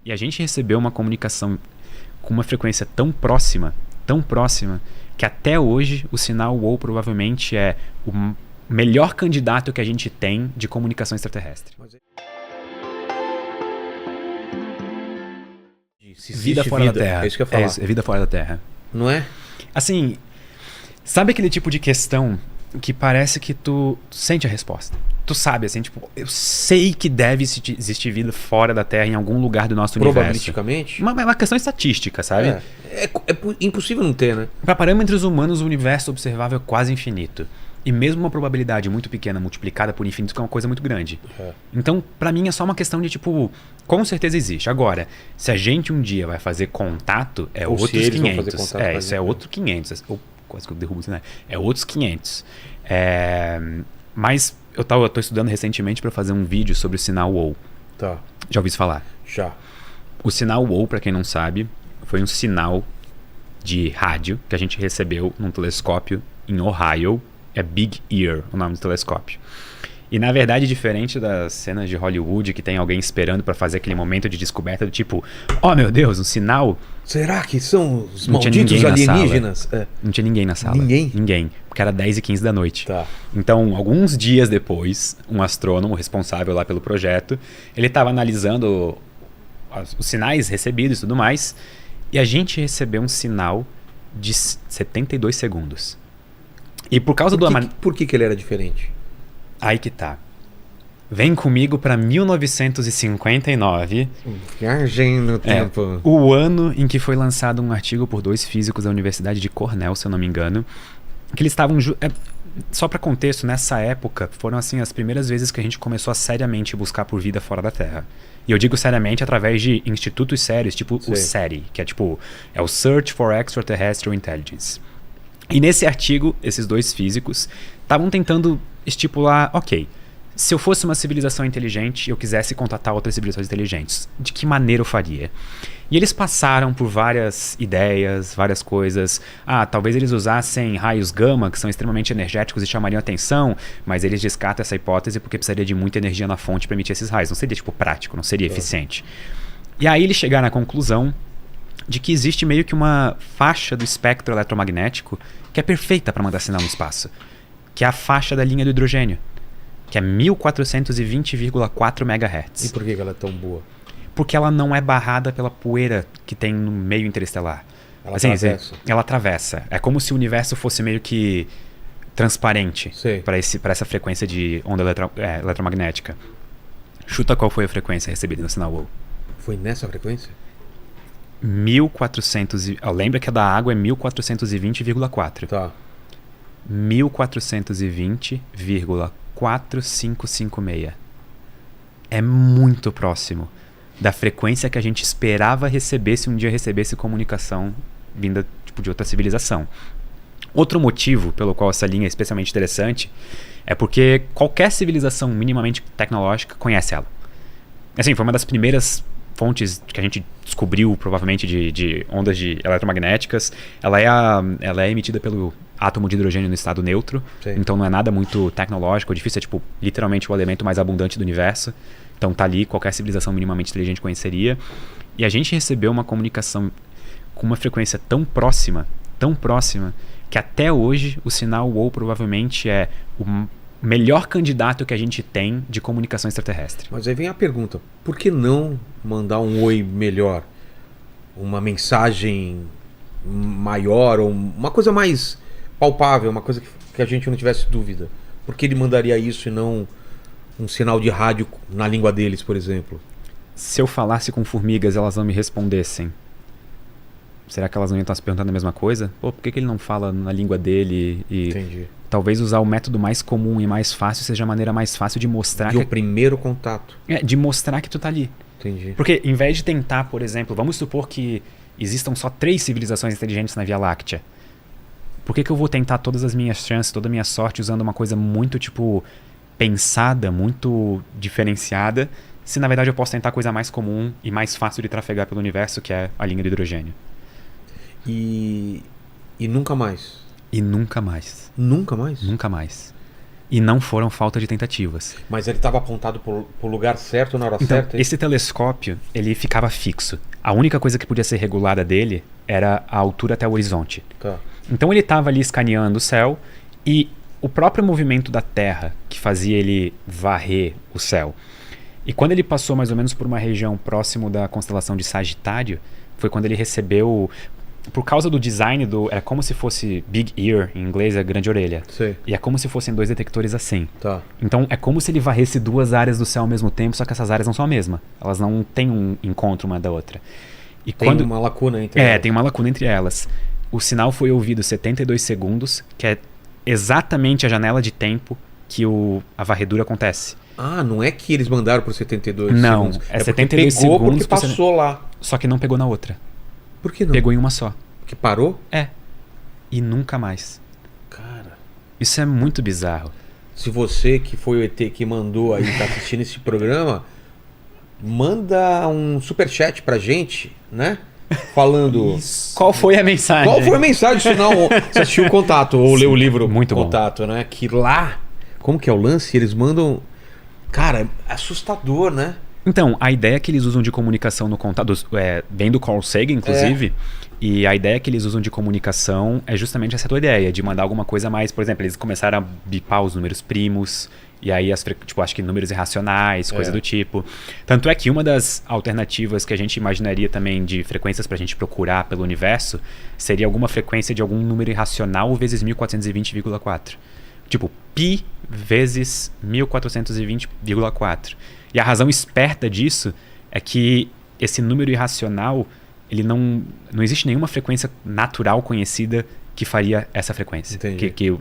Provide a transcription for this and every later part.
E a gente recebeu uma comunicação com uma frequência tão próxima, que até hoje o sinal WOW provavelmente é o melhor candidato que a gente tem de comunicação extraterrestre. Vida fora da Terra. É isso que eu ia falar. É vida fora da Terra. Não é? Assim, sabe aquele tipo de questão que parece que tu sente a resposta? Tu sabe, assim, tipo, eu sei que deve existir vida fora da Terra em algum lugar do nosso universo. Probabilisticamente? Uma questão estatística, sabe? É impossível não ter, né? Para parâmetros humanos, o universo observável é quase infinito. E mesmo uma probabilidade muito pequena multiplicada por infinito que é uma coisa muito grande. Então, pra mim, é só uma questão de, tipo, com certeza existe. Agora, se a gente um dia vai fazer contato, é Ou outros se eles vão 500. fazer contato Isso é outro 500. Ou quase que eu derrubo isso, né? É outros 500. Mas eu tô estudando recentemente pra fazer um vídeo sobre o sinal WOW. Tá. Já ouviu isso falar? Já. O sinal WOW, pra quem não sabe, foi um sinal de rádio que a gente recebeu num telescópio em Ohio. É Big Ear, o nome do telescópio. E na verdade, diferente das cenas de Hollywood que tem alguém esperando pra fazer aquele momento de descoberta do tipo, oh meu Deus, um sinal. Será que são os Não tinha malditos ninguém na alienígenas? Não tinha ninguém na sala. Ninguém? Porque era 10h15 da noite. Tá. Então, alguns dias depois, um astrônomo responsável lá pelo projeto, ele estava analisando os sinais recebidos e tudo mais, e a gente recebeu um sinal de 72 segundos. E por causa Por que ele era diferente? Aí que tá. Vem comigo pra 1959. Viagem no tempo. O ano em que foi lançado um artigo por 2 físicos da Universidade de Cornell, se eu não me engano, que eles estavam... só pra contexto, nessa época, foram assim as primeiras vezes que a gente começou a seriamente buscar por vida fora da Terra. E eu digo seriamente através de institutos sérios, tipo o SETI, que é tipo... é o Search for Extraterrestrial Intelligence. E nesse artigo, esses 2 físicos estavam tentando estipular, ok, se eu fosse uma civilização inteligente e eu quisesse contatar outras civilizações inteligentes, de que maneira eu faria? E eles passaram por várias ideias, várias coisas. Talvez eles usassem raios gama, que são extremamente energéticos e chamariam atenção, mas eles descartam essa hipótese porque precisaria de muita energia na fonte para emitir esses raios. Não seria, tipo, prático, não seria eficiente. E aí eles chegaram à conclusão de que existe meio que uma faixa do espectro eletromagnético que é perfeita para mandar sinal no espaço, que é a faixa da linha do hidrogênio, que é 1420,4 MHz. E por que ela é tão boa? Porque ela não é barrada pela poeira que tem no meio interestelar. Ela atravessa. Ela atravessa. É como se o universo fosse meio que transparente para essa frequência de onda eletromagnética. Chuta qual foi a frequência recebida no sinal WOW. Foi nessa frequência? 1400. Lembra que a da água é 1420,4. Tá. 1420,4556. É muito próximo da frequência que a gente esperava receber se um dia recebesse comunicação vinda tipo, de outra civilização. Outro motivo pelo qual essa linha é especialmente interessante é porque qualquer civilização minimamente tecnológica conhece ela. Assim, foi uma das primeiras fontes que a gente descobriu, provavelmente, de ondas eletromagnéticas. Ela é emitida pelo átomo de hidrogênio no estado neutro. Sim. Então não é nada muito tecnológico, difícil, é tipo, literalmente o elemento mais abundante do universo. Então tá ali, qualquer civilização minimamente inteligente conheceria. E a gente recebeu uma comunicação com uma frequência tão próxima, que até hoje o sinal WOW provavelmente é o melhor candidato que a gente tem de comunicação extraterrestre. Mas aí vem a pergunta, por que não mandar um oi melhor? Uma mensagem maior, ou uma coisa mais palpável, uma coisa que a gente não tivesse dúvida? Por que ele mandaria isso e não um sinal de rádio na língua deles, por exemplo? Se eu falasse com formigas e elas não me respondessem, será que elas não iam estar se perguntando a mesma coisa? Pô, por que ele não fala na língua dele? Entendi. Talvez usar o método mais comum e mais fácil seja a maneira mais fácil de mostrar o primeiro contato. De mostrar que tu tá ali. Entendi. Porque em vez de tentar, por exemplo, vamos supor que existam só 3 civilizações inteligentes na Via Láctea. Por que eu vou tentar todas as minhas chances, toda a minha sorte usando uma coisa muito, tipo, pensada, muito diferenciada, se na verdade eu posso tentar a coisa mais comum e mais fácil de trafegar pelo universo, que é a linha do hidrogênio. E nunca mais? E nunca mais. Nunca mais? Nunca mais. E não foram falta de tentativas. Mas ele estava apontado pro lugar certo na hora Então, certa? esse telescópio, ele ficava fixo. A única coisa que podia ser regulada dele era a altura até o horizonte. Tá. Então ele estava ali escaneando o céu e o próprio movimento da Terra que fazia ele varrer o céu. E quando ele passou mais ou menos por uma região próximo da constelação de Sagitário, foi quando ele recebeu... Por causa do design era como se fosse Big Ear, em inglês é grande orelha. Sei. E é como se fossem 2 detectores assim. Tá. Então é como se ele varresse 2 áreas do céu ao mesmo tempo, só que essas áreas não são a mesma. Elas não têm um encontro uma da outra. E Tem uma lacuna entre elas. tem uma lacuna entre elas. O sinal foi ouvido 72 segundos, que é exatamente a janela de tempo que a varredura acontece. Ah, não é que eles mandaram por 72 Não, segundos. é 72 porque pegou segundos porque passou lá. Só que não pegou na outra. Por que não? Pegou em uma só. Porque parou? É. E nunca mais. Cara, Isso é muito bizarro. se você que foi o ET que mandou aí, tá assistindo esse programa, manda um superchat pra gente, né? Falando... Qual foi a mensagem? Qual foi a mensagem? Senão, você assistiu o Contato ou leu o livro muito bom. Contato, né? Que lá... Como que é o lance? Eles mandam... Cara, é assustador, né? Então, a ideia que eles usam de comunicação no contato, vem do Carl Sagan, inclusive, e a ideia que eles usam de comunicação é justamente essa tua ideia, de mandar alguma coisa mais, por exemplo, eles começaram a bipar os números primos, e aí, acho que números irracionais, coisa do tipo. Tanto é que uma das alternativas que a gente imaginaria também de frequências pra gente procurar pelo universo seria alguma frequência de algum número irracional vezes 1420,4. Tipo, π vezes 1420,4. E a razão esperta disso é que esse número irracional, ele não existe nenhuma frequência natural conhecida que faria essa frequência. Entendi. Que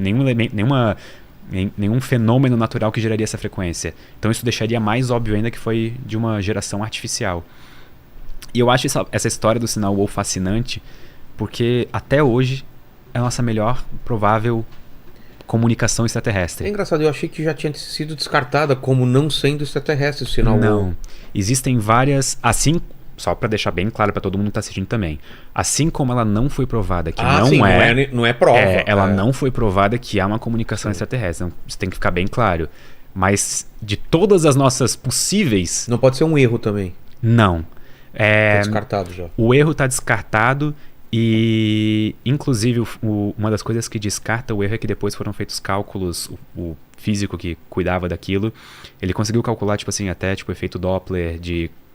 nenhum fenômeno natural que geraria essa frequência. Então isso deixaria mais óbvio ainda que foi de uma geração artificial. E eu acho essa história do sinal WOW fascinante, porque até hoje é a nossa melhor provável comunicação extraterrestre. É engraçado, eu achei que já tinha sido descartada como não sendo extraterrestre o sinal. Não. Existem várias... Assim, só pra deixar bem claro pra todo mundo que tá assistindo também. Assim como ela não foi provada que não é prova. Ela não foi provada que há uma comunicação extraterrestre. Então, isso tem que ficar bem claro. Mas de todas as nossas possíveis... Não pode ser um erro também. Não. Tá descartado já. O erro tá descartado e, inclusive, uma das coisas que descarta o erro é que depois foram feitos cálculos, o físico que cuidava daquilo, ele conseguiu calcular, tipo assim, até tipo efeito Doppler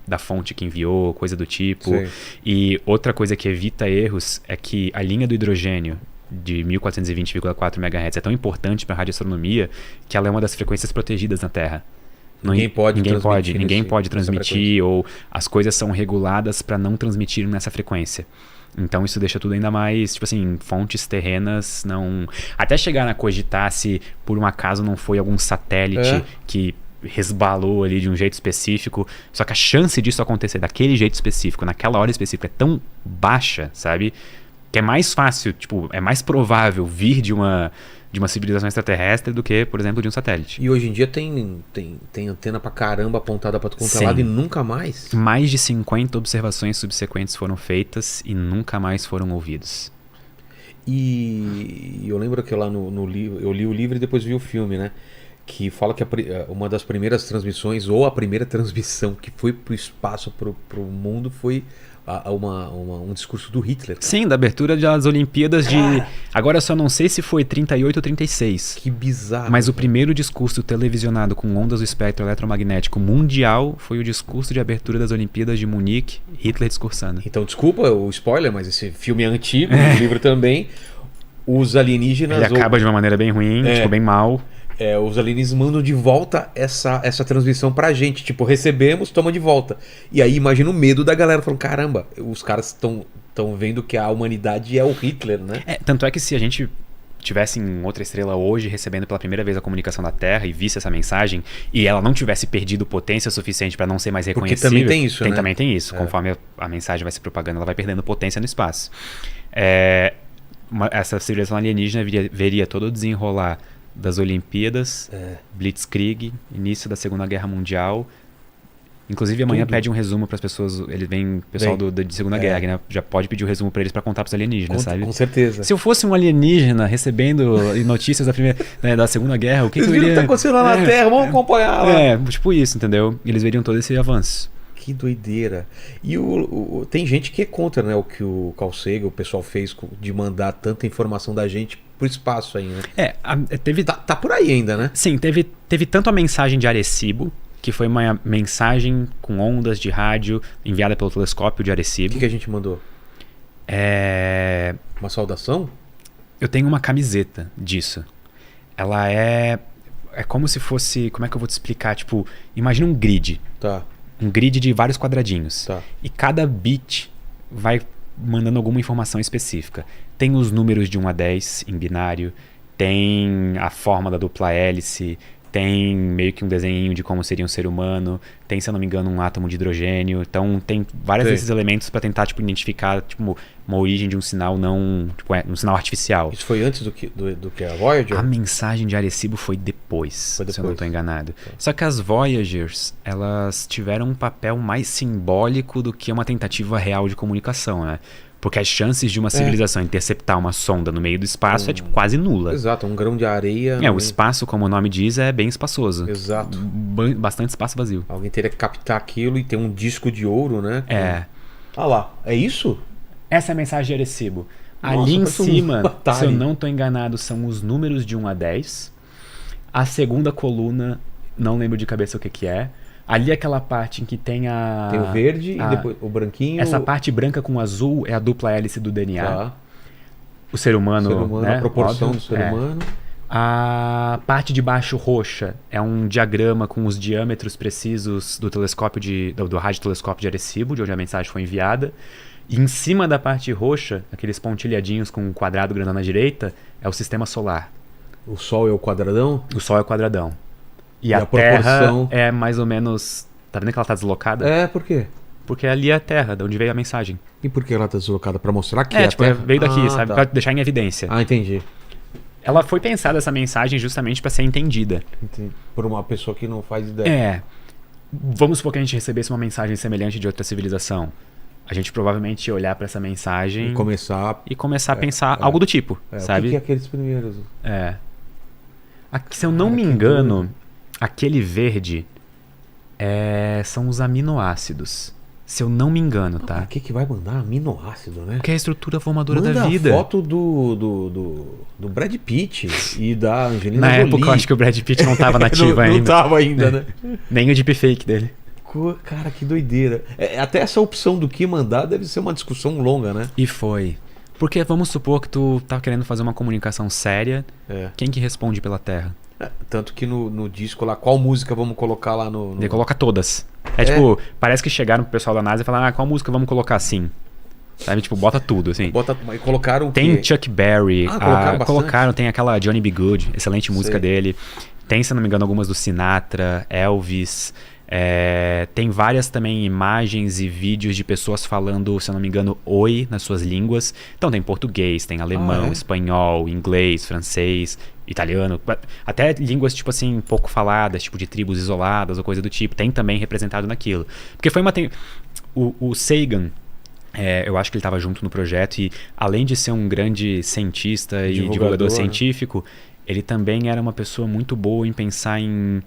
da fonte que enviou, coisa do tipo. Sim. E outra coisa que evita erros é que a linha do hidrogênio de 1420,4 MHz é tão importante para a radioastronomia que ela é uma das frequências protegidas na Terra. Ninguém pode transmitir, ou as coisas são reguladas para não transmitir nessa frequência. Então isso deixa tudo ainda mais, tipo assim, fontes terrenas não... Até chegar a cogitar se por um acaso não foi algum satélite que resbalou ali de um jeito específico. Só que a chance disso acontecer daquele jeito específico, naquela hora específica, é tão baixa, sabe? Que é mais fácil, tipo, é mais provável vir de uma civilização extraterrestre do que, por exemplo, de um satélite. E hoje em dia tem antena pra caramba apontada pra todo lado e nunca mais? Mais de 50 observações subsequentes foram feitas e nunca mais foram ouvidos. E eu lembro que lá no livro, eu li o livro e depois vi o filme, né? Que fala que uma das primeiras transmissões, ou a primeira transmissão que foi pro espaço, pro mundo, foi um discurso do Hitler. Sim, da abertura das Olimpíadas de... Agora eu só não sei se foi 38 ou 36. Que bizarro. Mas o primeiro discurso televisionado com ondas do espectro eletromagnético mundial foi o discurso de abertura das Olimpíadas de Munique, Hitler discursando. Então, desculpa o spoiler, mas esse filme é antigo, o livro também. Os alienígenas... Ele acaba de uma maneira bem ruim, tipo, bem mal. Os alienígenas mandam de volta essa transmissão pra gente. Tipo, recebemos, toma de volta. E aí imagina o medo da galera falando, caramba, os caras estão vendo que a humanidade é o Hitler, né? Tanto é que se a gente tivesse em outra estrela hoje recebendo pela primeira vez a comunicação da Terra e visse essa mensagem e ela não tivesse perdido potência suficiente para não ser mais reconhecível... Porque também tem isso, né? Também tem isso. Conforme a mensagem vai se propagando, ela vai perdendo potência no espaço. Essa civilização alienígena veria todo o desenrolar das Olimpíadas, Blitzkrieg, início da Segunda Guerra Mundial Inclusive, amanhã Tudo. pede um resumo para as pessoas. Ele vem, pessoal de Segunda Guerra, né? Já pode pedir o resumo para eles para contar pros alienígenas, sabe? Com certeza. Se eu fosse um alienígena recebendo notícias da primeira, né, da Segunda Guerra, o que, Vocês que eu viram o que iria... tá acontecendo lá na Terra? Vamos acompanhar lá. Tipo isso, entendeu? Eles veriam todo esse avanço. Que doideira. E tem gente que é contra, né? O que o Carl Sagan, o pessoal fez de mandar tanta informação da gente pro espaço aí, né? Teve... Tá por aí ainda, né? Sim, teve tanto a mensagem de Arecibo, que foi uma mensagem com ondas de rádio enviada pelo telescópio de O Arecibo. que a gente mandou? Uma saudação? Eu tenho uma camiseta disso. Ela é como se fosse... Como é que eu vou te explicar? Tipo, imagina um grid. Tá. Um grid de vários quadradinhos. Tá. E cada bit vai mandando alguma informação específica. Tem os números de 1 a 10 em binário, tem a forma da dupla hélice, tem meio que um desenho de como seria um ser humano, tem, se eu não me engano, um átomo de hidrogênio. Então tem vários desses elementos para tentar identificar uma origem de um sinal não... um sinal artificial. Isso foi antes do que a Voyager? A mensagem de Arecibo foi depois, se eu não estou enganado. Tá. Só que as Voyagers, elas tiveram um papel mais simbólico do que uma tentativa real de comunicação, né? Porque as chances de uma civilização interceptar uma sonda no meio do espaço é quase nula. Exato, um grão de areia. O espaço, como o nome diz, é bem espaçoso. Exato. Bastante espaço vazio. Alguém teria que captar aquilo e ter um disco de ouro, né? Ah lá, é isso? Essa é a mensagem de Arecibo. Nossa, ali em cima, se eu não estou enganado, são os números de 1 a 10. A segunda coluna, não lembro de cabeça o que é. Ali aquela parte em que tem Tem o verde e depois o branquinho. Essa parte branca com azul é a dupla hélice do DNA. Tá. O ser humano, né? A proporção Óbvio, do ser humano. A parte de baixo roxa é um diagrama com os diâmetros precisos do telescópio do radiotelescópio de Arecibo, de onde a mensagem foi enviada. E em cima da parte roxa, aqueles pontilhadinhos com um quadrado grandão na direita, é o sistema solar. O Sol é o quadradão? O Sol é o quadradão. E a Terra é mais ou menos... Tá vendo que ela tá deslocada? Por quê? Porque ali é a Terra, de onde veio a mensagem. E por que ela tá deslocada? Pra mostrar que é a Terra? Veio daqui, sabe? Tá. Pra deixar em evidência. Entendi. Ela foi pensada, essa mensagem, justamente para ser entendida. Entendi. Por uma pessoa que não faz ideia. Vamos supor que a gente recebesse uma mensagem semelhante de outra civilização. A gente provavelmente ia olhar para essa mensagem... E começar a pensar algo do tipo, sabe? O que é aqueles primeiros? Se eu não me engano... Aquele verde são os aminoácidos. Se eu não me engano, tá? Por que vai mandar aminoácido, né? Porque é a estrutura formadora da vida. Manda a foto do Brad Pitt e da Angelina Jolie. Na época eu acho que o Brad Pitt não tava nativo ainda. Não tava ainda, né? Nem o deepfake dele. Cara, que doideira. Até essa opção do que mandar deve ser uma discussão longa, né? E foi. Porque vamos supor que tu tá querendo fazer uma comunicação séria. Quem que responde pela Terra? Tanto que no disco lá, qual música vamos colocar lá no... Ele coloca todas. Tipo, parece que chegaram pro pessoal da NASA e falaram, qual música vamos colocar assim? Sabe, tipo, bota tudo, assim. E colocaram o Tem Chuck Berry. Colocaram, tem aquela Johnny B. Good, excelente música dele. Tem, se não me engano, algumas do Sinatra, Elvis... tem várias também imagens e vídeos de pessoas falando, se eu não me engano, oi nas suas línguas. Então tem português, tem alemão, espanhol, inglês, francês, italiano, até línguas tipo assim pouco faladas, tipo de tribos isoladas ou coisa do tipo, tem também representado naquilo. Porque foi o Sagan, eu acho que ele estava junto no projeto e além de ser um grande cientista e divulgador científico, ele também era uma pessoa muito boa em pensar em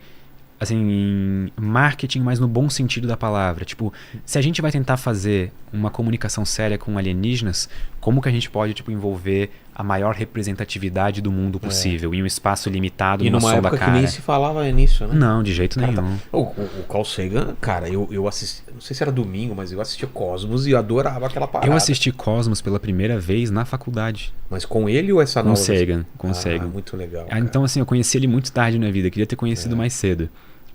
marketing, mas no bom sentido da palavra. Tipo, se a gente vai tentar fazer uma comunicação séria com alienígenas, como que a gente pode, envolver a maior representatividade do mundo possível em um espaço limitado, numa sol da cara? E numa época que nem se falava nisso, né? Não, de jeito nenhum. O Carl Sagan, cara, eu assisti, não sei se era domingo, mas eu assistia Cosmos e adorava aquela parada. Eu assisti Cosmos pela primeira vez na faculdade. Mas com ele ou essa nova? Com Sagan. Muito legal. Então, eu conheci ele muito tarde na vida, queria ter conhecido mais cedo.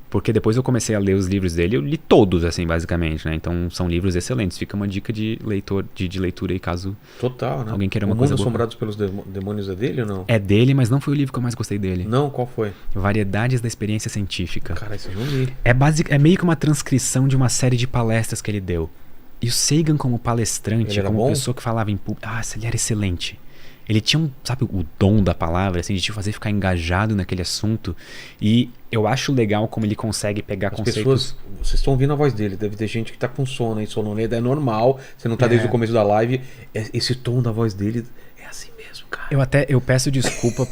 Porque depois eu comecei a ler os livros dele, eu li todos, basicamente, né? Então são livros excelentes. Fica uma dica de leitor, de leitura aí, caso né? Alguém queira uma coisa boa. Assombrados pelos Demônios é dele ou não? É dele, mas não foi o livro que eu mais gostei dele. Não? Qual foi? Variedades da Experiência Científica. Cara, isso eu não li. É meio que uma transcrição de uma série de palestras que ele deu. E o Sagan como palestrante, como pessoa que falava em público... ele era excelente. Ele tinha sabe, o dom da palavra, assim, de te fazer ficar engajado naquele assunto. E eu acho legal como ele consegue pegar As conceitos... pessoas, vocês estão ouvindo a voz dele, deve ter gente que tá com sono aí, sonolenta, é normal, você não tá desde o começo da live, esse tom da voz dele é assim mesmo, cara. Eu peço desculpa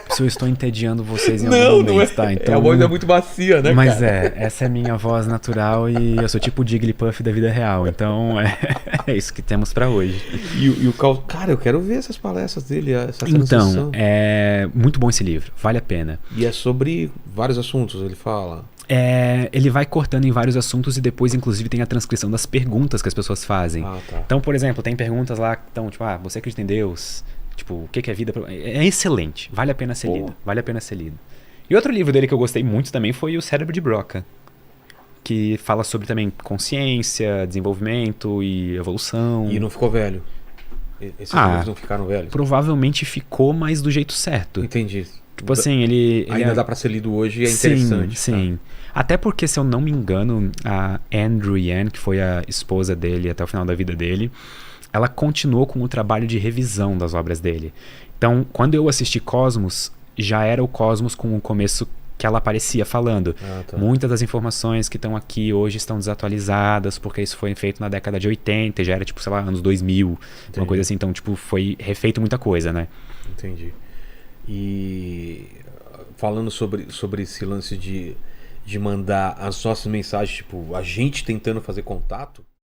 se eu estou entediando vocês em algum momento, tá? Então, a voz é muito macia, né, mas cara? essa é a minha voz natural e eu sou tipo o Jigglypuff da vida real. Então é isso que temos pra hoje. E o Carl, cara, eu quero ver essas palestras dele, essa Então, transição. é muito bom esse livro, vale a pena. E é sobre vários assuntos, ele fala. Ele vai cortando em vários assuntos e depois, inclusive, tem a transcrição das perguntas que as pessoas fazem. Ah, tá. Então, por exemplo, tem perguntas lá que estão, tipo, você acredita em Deus? Tipo, o que é vida? É excelente, vale a pena ser lido. Vale a pena ser lido. E outro livro dele que eu gostei muito também foi O Cérebro de Broca, que fala sobre também consciência, desenvolvimento e evolução. E não ficou velho. Esses livros não ficaram velhos. Provavelmente ficou, mas do jeito certo. Entendi. Tipo assim, ele ainda dá pra ser lido hoje e é interessante. Sim. Tá? Até porque, se eu não me engano, a Andrew Yan, que foi a esposa dele até o final da vida dele, ela continuou com o trabalho de revisão das obras dele. Então, quando eu assisti Cosmos, já era o Cosmos com o começo que ela aparecia falando. Tá. Muitas das informações que estão aqui hoje estão desatualizadas, porque isso foi feito na década de 80, já era tipo, sei lá, anos 2000, uma coisa assim. Então, tipo, foi refeito muita coisa, né? Entendi. E falando sobre esse lance de mandar as nossas mensagens, tipo, a gente tentando fazer contato...